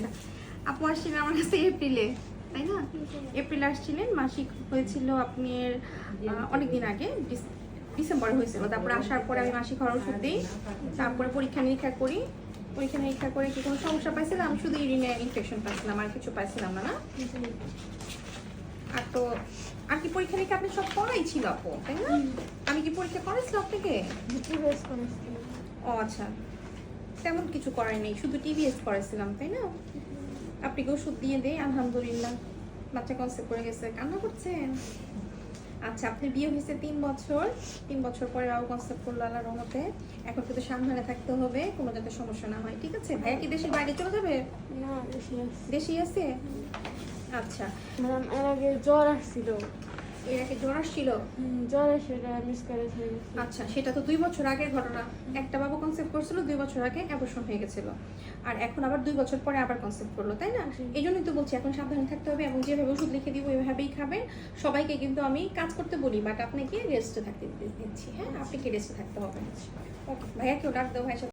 আচ্ছা আপু আসছিলেন আমার কাছে এপ্রিলে, তাই না? এপ্রিলে আসছিলেন, মাসিক হয়েছিল আপনার অনেকদিন আগে, ডিসেম্বরে হয়েছিল। তারপরে আসার পরে আমি মাসিক হওয়ার ওষুধ দিই, তারপরে পরীক্ষা নিরীক্ষা করি। পরীক্ষা নিরীক্ষা করে কি কোনো সমস্যা পাইছিলাম? আমি শুধু ইউরিনে ইনফেকশন পাইছিলাম, আর কিছু পাইছিলাম না। আর তো আর কি পরীক্ষা নিরীক্ষা আপনি সব করাই ছিল আপু, তাই না? আমি কি পরীক্ষা করেছিলাম আপনাকে? ও আচ্ছা, তেমন কিছু করাই নেই, শুধু টিভিএস করেছিলাম, তাই না? আপনাকে ওষুধ দিয়ে দেই, আলহামদুলিল্লাহ বাচ্চা কনসেপ্ট করে গেছে। কান্না করছেন? আচ্ছা, আপনার বিয়ে হয়েছে 3 বছর, 3 বছর পরে আরও কনসেপ্ট করলো আল্লাহর রহমতে। এখন কিন্তু সাবধানে থাকতে হবে, কোনো যাতে সমস্যা না হয়, ঠিক আছে? ভাইয়া কি দেশের বাইরে চলে যাবে? না, দেশেই আছে? আচ্ছা, ম্যাডাম এর আগে জ্বর আসছিল। এর আগে জ্বর আসছিল? জ্বর এসে মিসক্যারেজ হয়ে গেছে। আচ্ছা, সেটা তো 2 বছর আগের ঘটনা। একটা বাবু কনসেপ্ট করছিল, 2 বছর আগে অ্যাবর্শন হয়ে গেছিল, আর এখন আবার 2 বছর পরে আবার কনসেপ্ট করলো, তাই না? এই জন্যই তো বলছি এখন সাবধানে থাকতে হবে, এবং যেভাবে ওষুধ লিখে দিব ওইভাবেই খাবেন। সবাইকে কিন্তু আমি কাজ করতে বলি, বাট আপনাকে রেস্টে থাকতে দিচ্ছি। হ্যাঁ, আপনাকে রেস্টে থাকতে হবে। ওকে, ভাইয়া কেউ ডাক দাও, ভাইয়ের সাথে